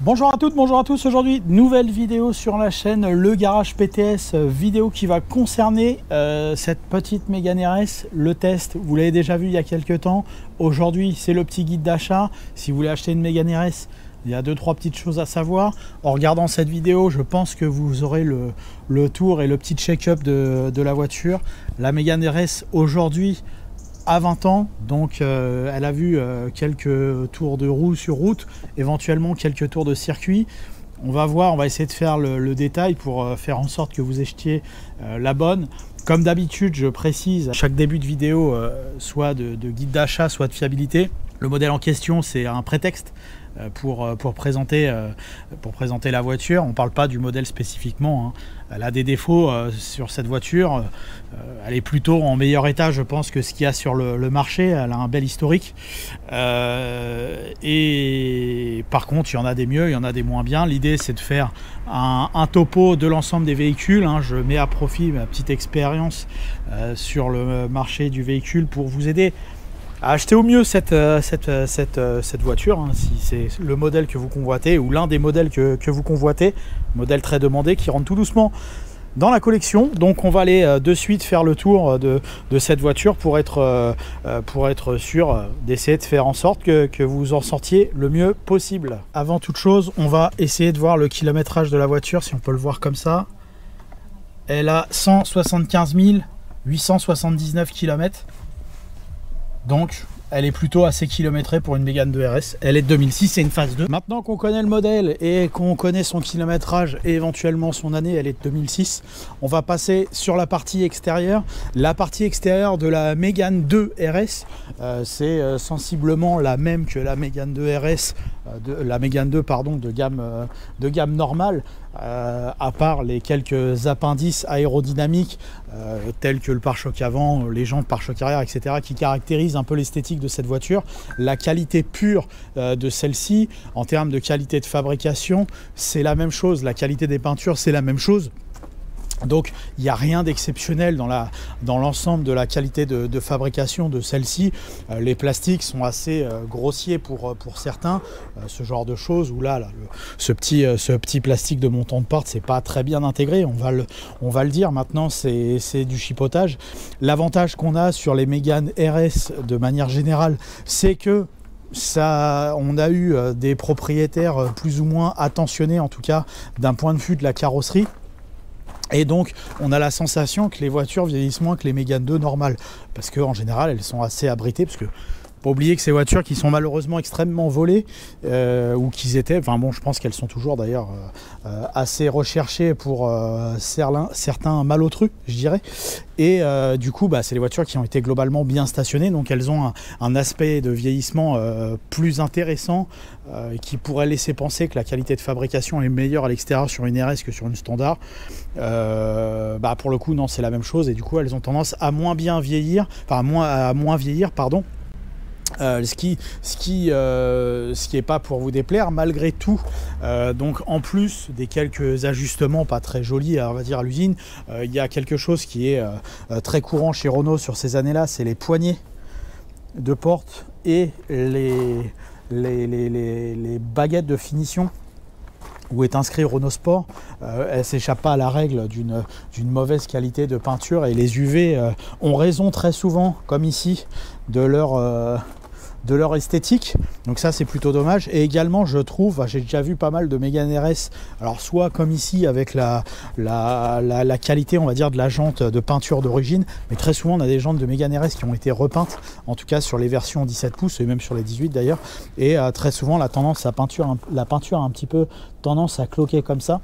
Bonjour à toutes, bonjour à tous. Aujourd'hui, nouvelle vidéo sur la chaîne Le Garage PTS, vidéo qui va concerner cette petite Mégane RS. Le test, vous l'avez déjà vu il y a quelques temps. Aujourd'hui, c'est le petit guide d'achat. Si vous voulez acheter une Mégane RS, il y a 2-3 petites choses à savoir. En regardant cette vidéo, je pense que vous aurez le tour et le petit check-up de la voiture. La Mégane RS aujourd'hui à 20 ans, donc elle a vu quelques tours de roue sur route, éventuellement quelques tours de circuit. On va voir, on va essayer de faire le détail pour faire en sorte que vous achetiez la bonne. Comme d'habitude, je précise à chaque début de vidéo, soit de guide d'achat, soit de fiabilité. Le modèle en question, c'est un prétexte pour présenter la voiture. On ne parle pas du modèle spécifiquement, hein. Elle a des défauts sur cette voiture. Elle est plutôt en meilleur état, je pense, que ce qu'il y a sur le marché. Elle a un bel historique. Et par contre, il y en a des mieux, il y en a des moins bien. L'idée, c'est de faire un topo de l'ensemble des véhicules, hein. Je mets à profit ma petite expérience sur le marché du véhicule pour vous aider à acheter au mieux cette voiture, hein, si c'est le modèle que vous convoitez ou l'un des modèles que vous convoitez, modèle très demandé qui rentre tout doucement dans la collection. Donc on va aller de suite faire le tour de cette voiture pour être sûr d'essayer de faire en sorte que vous en sortiez le mieux possible. Avant toute chose, on va essayer de voir le kilométrage de la voiture, si on peut le voir comme ça. Elle a 175 879 km. Donc, elle est plutôt assez kilométrée pour une Mégane de RS. Elle est de 2006, c'est une phase 2. Maintenant qu'on connaît le modèle et qu'on connaît son kilométrage et éventuellement son année, elle est de 2006. On va passer sur la partie extérieure. La partie extérieure de la Mégane 2 RS, c'est sensiblement la même que la Mégane 2 RS, la Mégane 2 pardon, de gamme normale. À part les quelques appendices aérodynamiques tels que le pare-choc avant, les jantes pare-choc arrière, etc., qui caractérisent un peu l'esthétique de cette voiture. La qualité pure de celle-ci, en termes de qualité de fabrication, c'est la même chose. La qualité des peintures, c'est la même chose. Donc il n'y a rien d'exceptionnel dans l'ensemble de la qualité de fabrication de celle-ci. Les plastiques sont assez grossiers pour certains, ce genre de choses, où là ce petit plastique de montant de porte, c'est pas très bien intégré, on va le dire. Maintenant, c'est du chipotage. L'avantage qu'on a sur les Mégane RS de manière générale, c'est que on a eu des propriétaires plus ou moins attentionnés, en tout cas d'un point de vue de la carrosserie. Et donc, on a la sensation que les voitures vieillissent moins que les Mégane 2 normales. Parce qu'en général, elles sont assez abritées. Parce que, faut pas oublier que ces voitures qui sont malheureusement extrêmement volées, ou qu'ils étaient, enfin bon, je pense qu'elles sont toujours d'ailleurs assez recherchées pour certains malotrus, je dirais. Et du coup, c'est les voitures qui ont été globalement bien stationnées. Donc, elles ont un aspect de vieillissement plus intéressant, qui pourrait laisser penser que la qualité de fabrication est meilleure à l'extérieur sur une RS que sur une standard. Pour le coup, non, c'est la même chose. Et du coup, elles ont tendance à moins bien vieillir, enfin à moins vieillir, pardon. Ce qui est pas pour vous déplaire malgré tout. Donc en plus des quelques ajustements pas très jolis, on va dire, à l'usine, il y a quelque chose qui est très courant chez Renault sur ces années-là, c'est les poignées de porte et les baguettes de finition où est inscrit Renault Sport. Elle s'échappe pas à la règle d'une mauvaise qualité de peinture, et les UV ont raison très souvent, comme ici, de leur esthétique. Donc ça, c'est plutôt dommage. Et également, je trouve, j'ai déjà vu pas mal de Mégane RS, alors soit comme ici avec la qualité, on va dire, de la jante de peinture d'origine, mais très souvent on a des jantes de Mégane RS qui ont été repeintes, en tout cas sur les versions 17 pouces et même sur les 18 d'ailleurs, et très souvent la peinture a un petit peu tendance à cloquer comme ça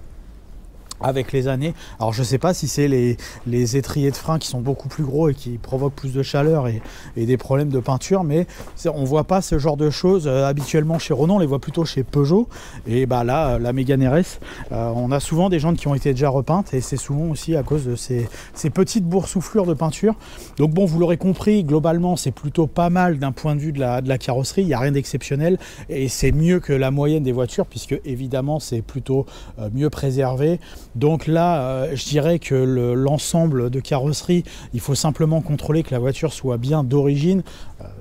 avec les années. Alors je sais pas si c'est les étriers de frein qui sont beaucoup plus gros et qui provoquent plus de chaleur et des problèmes de peinture, mais on voit pas ce genre de choses habituellement chez Renault, on les voit plutôt chez Peugeot. Et là, la Mégane RS, on a souvent des jantes qui ont été déjà repeintes, et c'est souvent aussi à cause de ces petites boursouflures de peinture. Donc bon, vous l'aurez compris, globalement c'est plutôt pas mal d'un point de vue de la carrosserie, il n'y a rien d'exceptionnel, et c'est mieux que la moyenne des voitures, puisque évidemment c'est plutôt mieux préservé. Donc là, je dirais que l'ensemble de carrosserie, il faut simplement contrôler que la voiture soit bien d'origine.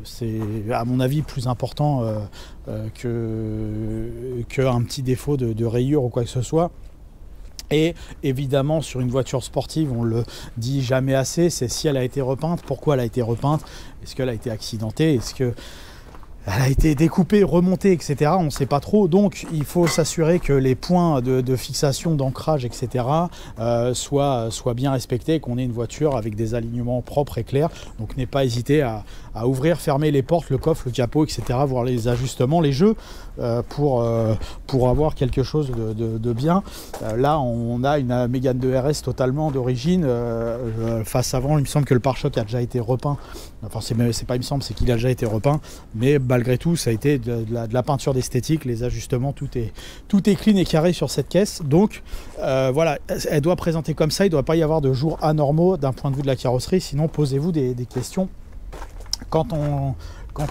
C'est à mon avis plus important qu'un petit défaut de rayure ou quoi que ce soit. Et évidemment, sur une voiture sportive, on le dit jamais assez, c'est si elle a été repeinte, pourquoi elle a été repeinte, est-ce qu'elle a été accidentée, est-ce qu'elle a été découpée, remontée, etc. On ne sait pas trop. Donc, il faut s'assurer que les points de fixation, d'ancrage, etc. soient bien respectés, qu'on ait une voiture avec des alignements propres et clairs. Donc, n'ayez pas hésité à ouvrir, fermer les portes, le coffre, le capot, etc. Voir les ajustements, les jeux, pour avoir quelque chose de bien. Là, on a une Mégane 2 RS totalement d'origine. Face avant, il me semble que le pare-choc a déjà été repeint. Enfin, c'est pas il me semble, c'est qu'il a déjà été repeint. Mais malgré tout, ça a été de la peinture d'esthétique, les ajustements, tout est clean et carré sur cette caisse. Donc voilà, elle doit présenter comme ça. Il ne doit pas y avoir de jours anormaux d'un point de vue de la carrosserie. Sinon, posez-vous des questions quant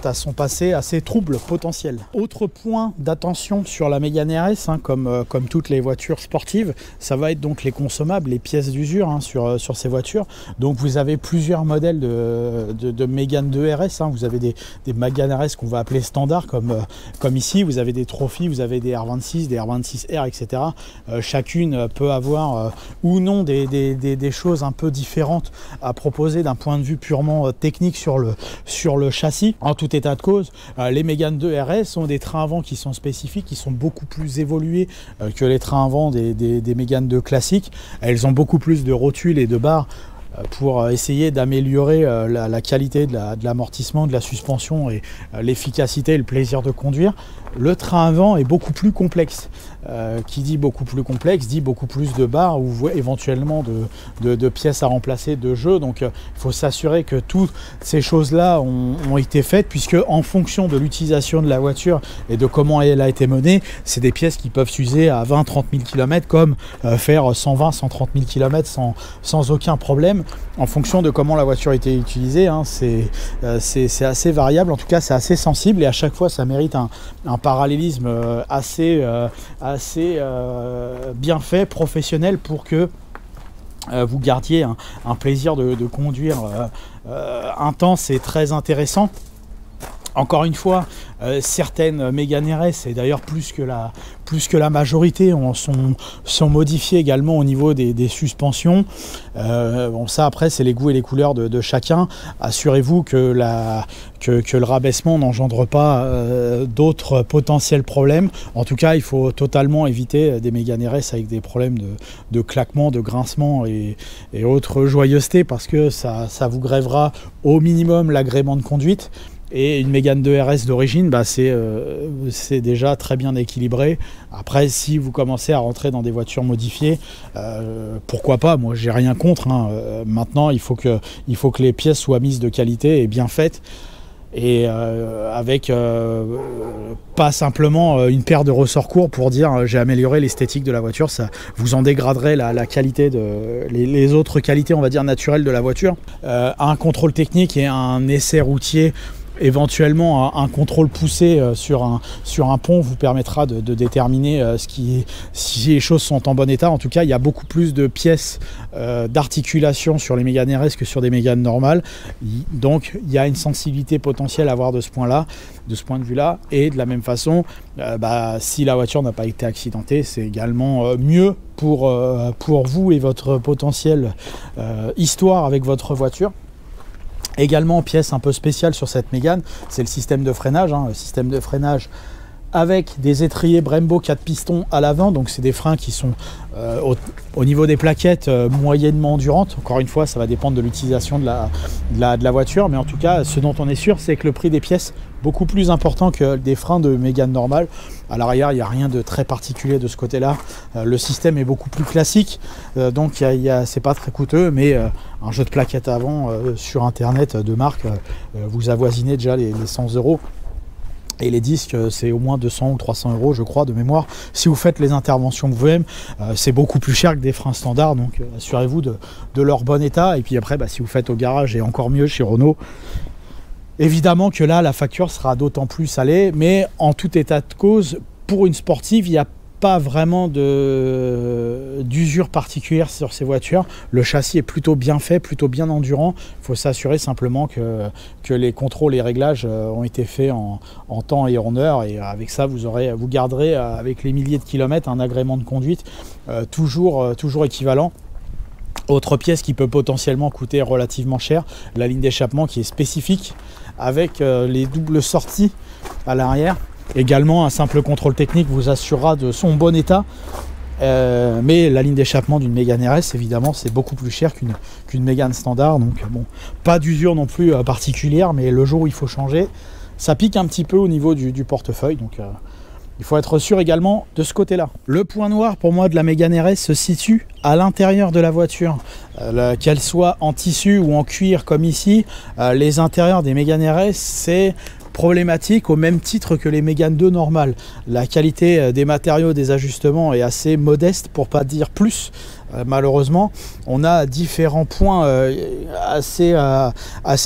à son passé assez trouble potentiel. Autre point d'attention sur la Mégane RS, comme toutes les voitures sportives, ça va être donc les consommables, les pièces d'usure sur ces voitures. Donc vous avez plusieurs modèles de Mégane 2 RS. Vous avez des Mégane RS qu'on va appeler standard, comme ici. Vous avez des trophies, vous avez des R26, des R26R, etc. Chacune peut avoir ou non des choses un peu différentes à proposer d'un point de vue purement technique sur le châssis. En tout état de cause, les Mégane 2 RS ont des trains avant qui sont spécifiques, qui sont beaucoup plus évolués que les trains avant des Mégane 2 classiques. Elles ont beaucoup plus de rotules et de barres pour essayer d'améliorer la qualité de l'amortissement, de la suspension et l'efficacité et le plaisir de conduire. Le train avant est beaucoup plus complexe. Qui dit beaucoup plus complexe dit beaucoup plus de barres ou éventuellement de pièces à remplacer, de jeux. Donc il faut s'assurer que toutes ces choses-là ont été faites, puisque en fonction de l'utilisation de la voiture et de comment elle a été menée, c'est des pièces qui peuvent s'user à 20-30 000 km comme faire 120-130 000 km sans aucun problème. En fonction de comment la voiture a été utilisée, c'est assez variable, en tout cas c'est assez sensible, et à chaque fois ça mérite un parallélisme assez bien fait, professionnel, pour que vous gardiez un plaisir de conduire intense et très intéressant. Encore une fois, certaines Mégane RS, et d'ailleurs plus que la majorité, sont modifiées également au niveau des suspensions. Bon, ça après c'est les goûts et les couleurs de chacun. Assurez-vous que le rabaissement n'engendre pas d'autres potentiels problèmes. En tout cas, il faut totalement éviter des Mégane RS avec des problèmes de claquement, de grincement et autres joyeusetés, parce que ça vous grèvera au minimum l'agrément de conduite. Et une Mégane 2 RS d'origine, c'est déjà très bien équilibré. Après, si vous commencez à rentrer dans des voitures modifiées, pourquoi pas, moi j'ai rien contre. Maintenant, il faut que les pièces soient mises de qualité et bien faites. Et avec pas simplement une paire de ressorts courts pour dire j'ai amélioré l'esthétique de la voiture, ça vous en dégraderait la qualité les autres qualités, on va dire, naturelles de la voiture. Un contrôle technique et un essai routier, éventuellement un contrôle poussé sur un pont, vous permettra de déterminer si les choses sont en bon état. En tout cas, il y a beaucoup plus de pièces d'articulation sur les Mégane RS que sur des Mégane normales. Donc il y a une sensibilité potentielle à avoir de ce point de vue là. Et de la même façon, si la voiture n'a pas été accidentée, c'est également mieux pour vous et votre potentielle histoire avec votre voiture. Également, pièce un peu spéciale sur cette Mégane, c'est le système de freinage. Le système de freinage avec des étriers Brembo 4 pistons à l'avant, donc c'est des freins qui sont au niveau des plaquettes moyennement endurantes. Encore une fois, ça va dépendre de l'utilisation de la voiture, mais en tout cas, ce dont on est sûr, c'est que le prix des pièces beaucoup plus important que des freins de Mégane normale. À l'arrière, il n'y a rien de très particulier de ce côté-là. Le système est beaucoup plus classique, donc c'est pas très coûteux, mais un jeu de plaquettes avant sur internet de marque, vous avoisinez déjà les 100 €. Et les disques, c'est au moins 200 ou 300 €, je crois, de mémoire. Si vous faites les interventions vous-même, c'est beaucoup plus cher que des freins standards. Donc assurez-vous de leur bon état. Et puis après, si vous faites au garage, et encore mieux chez Renault, évidemment que là, la facture sera d'autant plus salée. Mais en tout état de cause, pour une sportive, il y a pas vraiment d'usure particulière sur ces voitures. Le châssis est plutôt bien fait, plutôt bien endurant. Il faut s'assurer simplement que les contrôles et réglages ont été faits en temps et en heure. Et avec ça, vous garderez avec les milliers de kilomètres un agrément de conduite toujours équivalent. Autre pièce qui peut potentiellement coûter relativement cher, la ligne d'échappement qui est spécifique avec les doubles sorties à l'arrière. Également, un simple contrôle technique vous assurera de son bon état. Mais la ligne d'échappement d'une Mégane RS, évidemment, c'est beaucoup plus cher qu'une Mégane standard. Donc bon, pas d'usure non plus particulière, mais le jour où il faut changer, ça pique un petit peu au niveau du portefeuille. Donc il faut être sûr également de ce côté-là. Le point noir pour moi de la Mégane RS se situe à l'intérieur de la voiture. Qu'elle soit en tissu ou en cuir comme ici, les intérieurs des Mégane RS, c'est problématique au même titre que les Mégane 2 normales. La qualité des matériaux, des ajustements est assez modeste pour pas dire plus. Malheureusement, on a différents points assez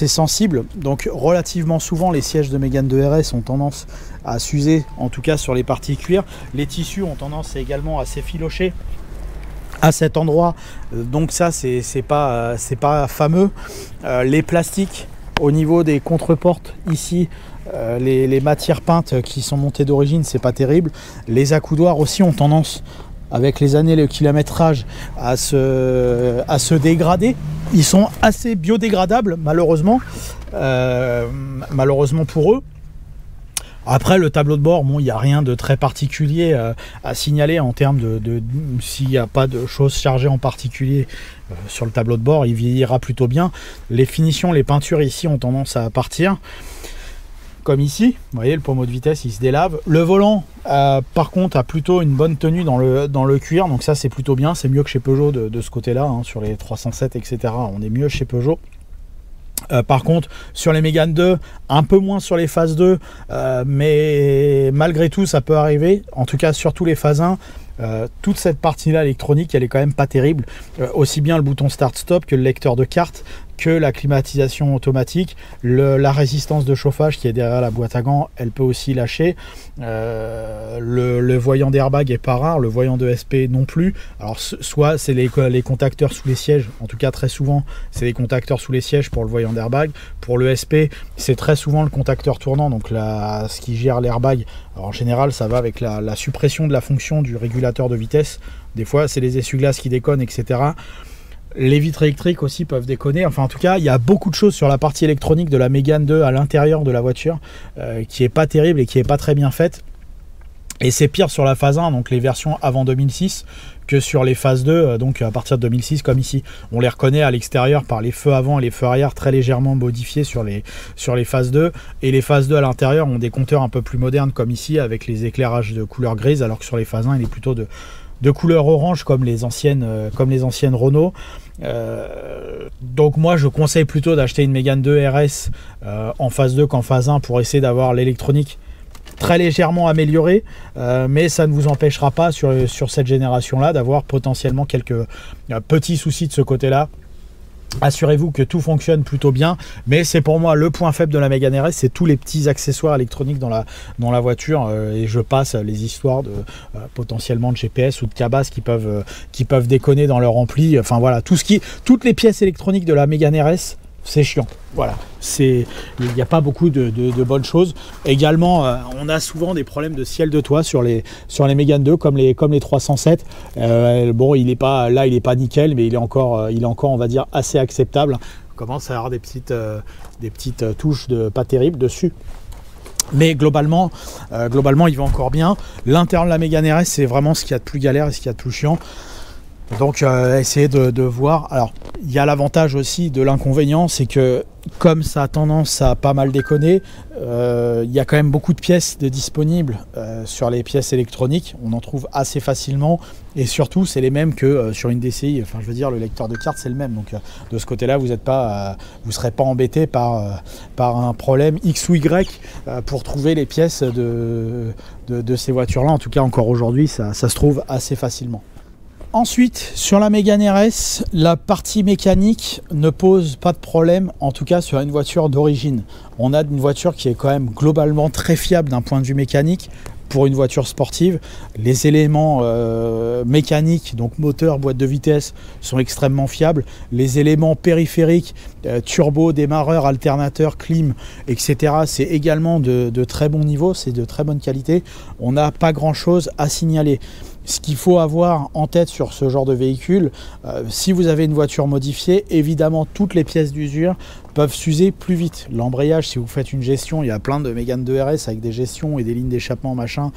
sensibles. Donc relativement souvent, les sièges de Mégane 2 RS ont tendance à s'user, en tout cas sur les parties cuir. Les tissus ont tendance également à s'effilocher à cet endroit. Donc ça, c'est pas fameux. Les plastiques au niveau des contreportes ici, les matières peintes qui sont montées d'origine, c'est pas terrible. Les accoudoirs aussi ont tendance, avec les années, le kilométrage, à se dégrader. Ils sont assez biodégradables, malheureusement pour eux. Après, le tableau de bord, bon, il n'y a rien de très particulier à signaler en termes de s'il n'y a pas de choses chargées en particulier sur le tableau de bord, il vieillira plutôt bien. Les finitions, les peintures ici ont tendance à partir. Comme ici, vous voyez, le pommeau de vitesse, il se délave. Le volant, par contre, a plutôt une bonne tenue dans le cuir. Donc ça, c'est plutôt bien. C'est mieux que chez Peugeot de ce côté-là. Hein, sur les 307, etc. On est mieux chez Peugeot. Par contre, sur les Mégane 2, un peu moins sur les phases 2, mais malgré tout, ça peut arriver. En tout cas, surtout les phases 1, toute cette partie-là électronique, elle est quand même pas terrible. Aussi bien le bouton Start-Stop que le lecteur de carte, que la climatisation automatique, la résistance de chauffage qui est derrière la boîte à gants, elle peut aussi lâcher. Le voyant d'airbag est pas rare, le voyant de SP non plus. Alors soit c'est les contacteurs sous les sièges, en tout cas très souvent c'est les contacteurs sous les sièges pour le voyant d'airbag. Pour le SP, c'est très souvent le contacteur tournant, donc ce qui gère l'airbag. Alors en général, ça va avec la suppression de la fonction du régulateur de vitesse. Des fois, c'est les essuie-glaces qui déconnent, etc. Les vitres électriques aussi peuvent déconner. Enfin, en tout cas, il y a beaucoup de choses sur la partie électronique de la Mégane 2 à l'intérieur de la voiture qui est pas terrible et qui est pas très bien faite. Et c'est pire sur la phase 1, donc les versions avant 2006, que sur les phases 2, donc à partir de 2006 comme ici. On les reconnaît à l'extérieur par les feux avant et les feux arrière très légèrement modifiés sur les phases 2. Et les phases 2 à l'intérieur ont des compteurs un peu plus modernes comme ici, avec les éclairages de couleur grise, alors que sur les phases 1, il est plutôt de couleur orange comme les anciennes Renault. Donc moi je conseille plutôt d'acheter une Mégane 2 RS en phase 2 qu'en phase 1 pour essayer d'avoir l'électronique très légèrement améliorée, mais ça ne vous empêchera pas sur cette génération là d'avoir potentiellement quelques petits soucis de ce côté là. Assurez-vous que tout fonctionne plutôt bien, mais c'est pour moi le point faible de la Mégane RS, c'est tous les petits accessoires électroniques dans la voiture, et je passe les histoires de potentiellement de GPS ou de cabas qui peuvent déconner dans leur ampli. Enfin voilà, toutes les pièces électroniques de la Mégane RS, c'est chiant. Voilà, il n'y a pas beaucoup de bonnes choses. Également, on a souvent des problèmes de ciel de toit sur les Mégane 2 comme les 307. Bon, il est pas nickel, mais il est encore, on va dire, assez acceptable. On commence à avoir des petites touches de pas terribles dessus. Mais globalement, il va encore bien. L'intérieur de la Mégane RS, c'est vraiment ce qu'il y a de plus galère et ce qu'il y a de plus chiant. Donc essayez de voir. Alors il y a l'avantage aussi de l'inconvénient, c'est que comme ça a tendance à pas mal déconner, il y a quand même beaucoup de pièces disponibles sur les pièces électroniques. On en trouve assez facilement et surtout c'est les mêmes que sur une DCI. Enfin je veux dire, le lecteur de carte c'est le même. Donc de ce côté là vous serez pas embêté par un problème X ou Y pour trouver les pièces de ces voitures là. En tout cas encore aujourd'hui ça se trouve assez facilement. Ensuite, sur la Mégane RS, la partie mécanique ne pose pas de problème, en tout cas sur une voiture d'origine. On a une voiture qui est quand même globalement très fiable d'un point de vue mécanique, pour une voiture sportive. Les éléments mécaniques, donc moteur, boîte de vitesse, sont extrêmement fiables. Les éléments périphériques, turbo, démarreur, alternateur, clim, etc., c'est également de très bon niveau, c'est de très bonne qualité. On n'a pas grand-chose à signaler. Ce qu'il faut avoir en tête sur ce genre de véhicule, si vous avez une voiture modifiée, évidemment toutes les pièces d'usure peuvent s'user plus vite. L'embrayage, si vous faites une gestion, il y a plein de Mégane 2RS avec des gestions et des lignes d'échappement machin,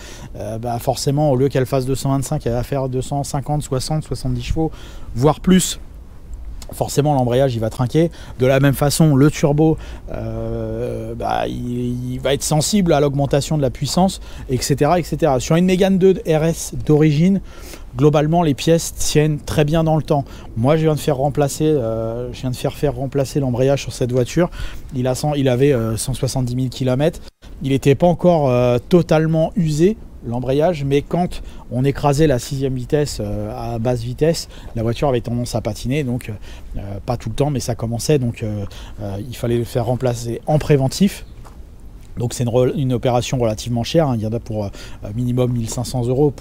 forcément au lieu qu'elle fasse 225, elle va faire 250, 60, 70 chevaux, voire plus. Forcément l'embrayage il va trinquer. De la même façon le turbo il va être sensible à l'augmentation de la puissance, etc., etc. Sur une Mégane 2 RS d'origine, globalement les pièces tiennent très bien dans le temps. Moi je viens de faire faire remplacer l'embrayage sur cette voiture. Il avait 170 000 km. Il n'était pas encore totalement usé, l'embrayage, mais quand on écrasait la 6e vitesse à basse vitesse, la voiture avait tendance à patiner, donc pas tout le temps, mais ça commençait, donc il fallait le faire remplacer en préventif. Donc c'est une opération relativement chère, hein. Il y en a pour minimum 1500 €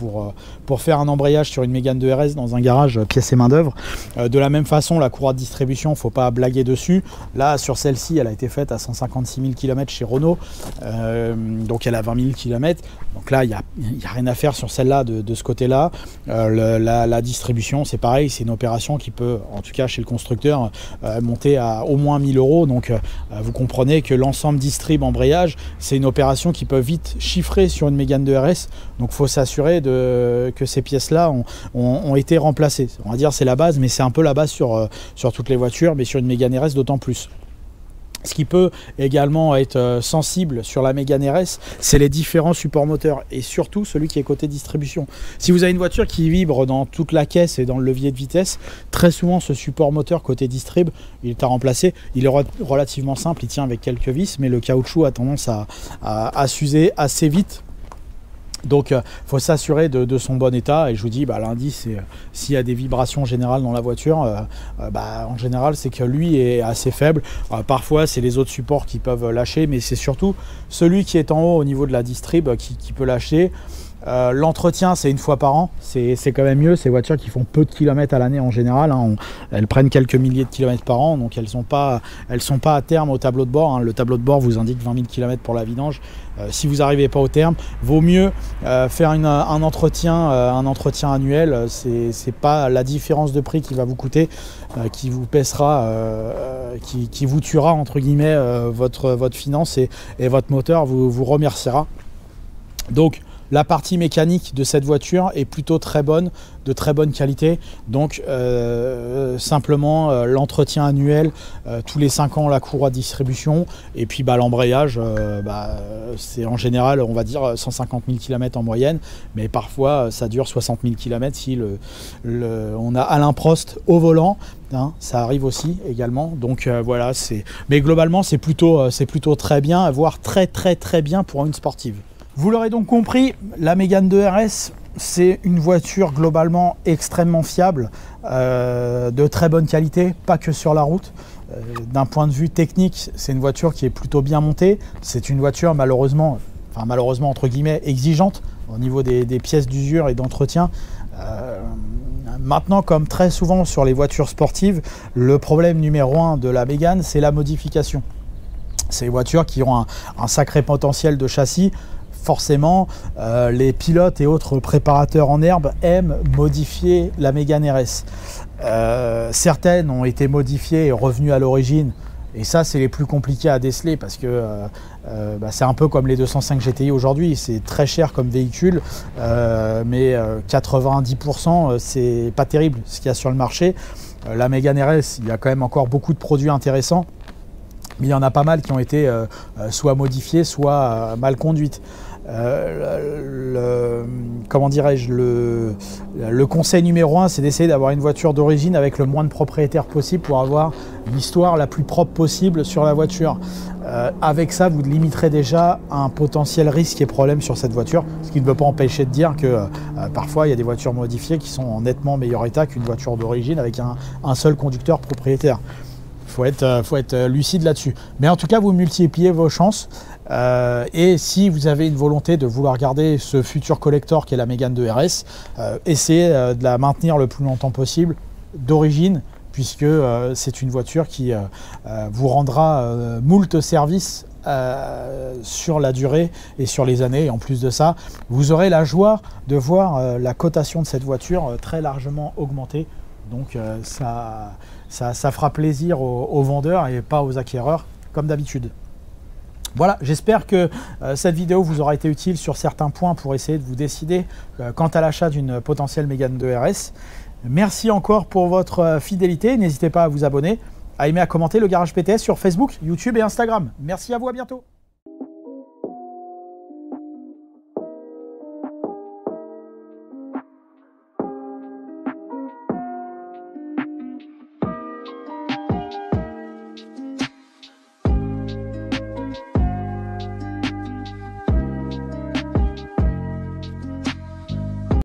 pour faire un embrayage sur une Mégane 2 RS dans un garage pièce et main d'œuvre. De la même façon, la courroie de distribution, faut pas blaguer dessus. Là sur celle-ci, elle a été faite à 156 000 km chez Renault, donc elle a 20 000 km. Donc là il y a rien à faire sur celle-là de ce côté-là. La distribution c'est pareil, c'est une opération qui peut, en tout cas chez le constructeur, monter à au moins 1000 €. Donc vous comprenez que l'ensemble distrib embrayage, c'est une opération qui peut vite chiffrer sur une Mégane 2 RS, donc il faut s'assurer que ces pièces-là ont été remplacées. On va dire c'est la base, mais c'est un peu la base sur toutes les voitures, mais sur une Mégane RS d'autant plus. Ce qui peut également être sensible sur la Mégane RS, c'est les différents supports moteurs et surtout celui qui est côté distribution. Si vous avez une voiture qui vibre dans toute la caisse et dans le levier de vitesse, très souvent ce support moteur côté distrib, il est à remplacer. Il est relativement simple, il tient avec quelques vis, mais le caoutchouc a tendance à s'user assez vite. Donc il faut s'assurer de son bon état, et je vous dis l'indice c'est s'il y a des vibrations générales dans la voiture, en général c'est que lui est assez faible. Parfois c'est les autres supports qui peuvent lâcher, mais c'est surtout celui qui est en haut au niveau de la distrib qui peut lâcher. L'entretien c'est une fois par an, c'est quand même mieux. Ces voitures qui font peu de kilomètres à l'année en général, hein, elles prennent quelques milliers de kilomètres par an, donc elles sont pas à terme au tableau de bord, hein. Le tableau de bord vous indique 20 000 km pour la vidange. Si vous n'arrivez pas au terme, vaut mieux faire un entretien annuel. C'est pas la différence de prix qui va vous coûter, qui vous pèsera, qui vous tuera entre guillemets votre finance, et votre moteur vous remerciera. Donc la partie mécanique de cette voiture est plutôt très bonne, de très bonne qualité. Donc simplement l'entretien annuel, tous les 5 ans la courroie de distribution, et puis l'embrayage, c'est en général on va dire 150 000 km en moyenne, mais parfois ça dure 60 000 km si on a Alain Prost au volant, hein, ça arrive aussi également. Donc voilà, mais globalement c'est plutôt très bien, voire très bien pour une sportive. Vous l'aurez donc compris, la Mégane 2 RS, c'est une voiture globalement extrêmement fiable, de très bonne qualité, pas que sur la route. D'un point de vue technique, c'est une voiture qui est plutôt bien montée. C'est une voiture malheureusement entre guillemets exigeante au niveau des pièces d'usure et d'entretien. Maintenant, comme très souvent sur les voitures sportives, le problème numéro 1 de la Mégane, c'est la modification. C'est des voitures qui ont un sacré potentiel de châssis. Forcément, les pilotes et autres préparateurs en herbe aiment modifier la Mégane RS. Certaines ont été modifiées et revenues à l'origine, et ça c'est les plus compliqués à déceler, parce que c'est un peu comme les 205 GTI aujourd'hui, c'est très cher comme véhicule, mais 90% c'est pas terrible ce qu'il y a sur le marché. La Mégane RS, il y a quand même encore beaucoup de produits intéressants, mais il y en a pas mal qui ont été soit modifiées, soit mal conduites. Comment dirais-je, le conseil numéro 1, c'est d'essayer d'avoir une voiture d'origine avec le moins de propriétaires possible pour avoir l'histoire la plus propre possible sur la voiture. Avec ça, vous limiterez déjà un potentiel risque et problème sur cette voiture, ce qui ne veut pas empêcher de dire que parfois il y a des voitures modifiées qui sont en nettement meilleur état qu'une voiture d'origine avec un seul conducteur propriétaire. faut être lucide là-dessus. Mais en tout cas, vous multipliez vos chances. Et si vous avez une volonté de vouloir garder ce futur collector qui est la Mégane 2 RS, essayez de la maintenir le plus longtemps possible d'origine, puisque c'est une voiture qui vous rendra moult services sur la durée et sur les années. Et en plus de ça, vous aurez la joie de voir la cotation de cette voiture très largement augmenter. Donc ça fera plaisir aux vendeurs et pas aux acquéreurs comme d'habitude. Voilà, j'espère que cette vidéo vous aura été utile sur certains points pour essayer de vous décider quant à l'achat d'une potentielle Mégane 2 RS. Merci encore pour votre fidélité. N'hésitez pas à vous abonner, à aimer, à commenter le Garage PTS sur Facebook, YouTube et Instagram. Merci à vous, à bientôt.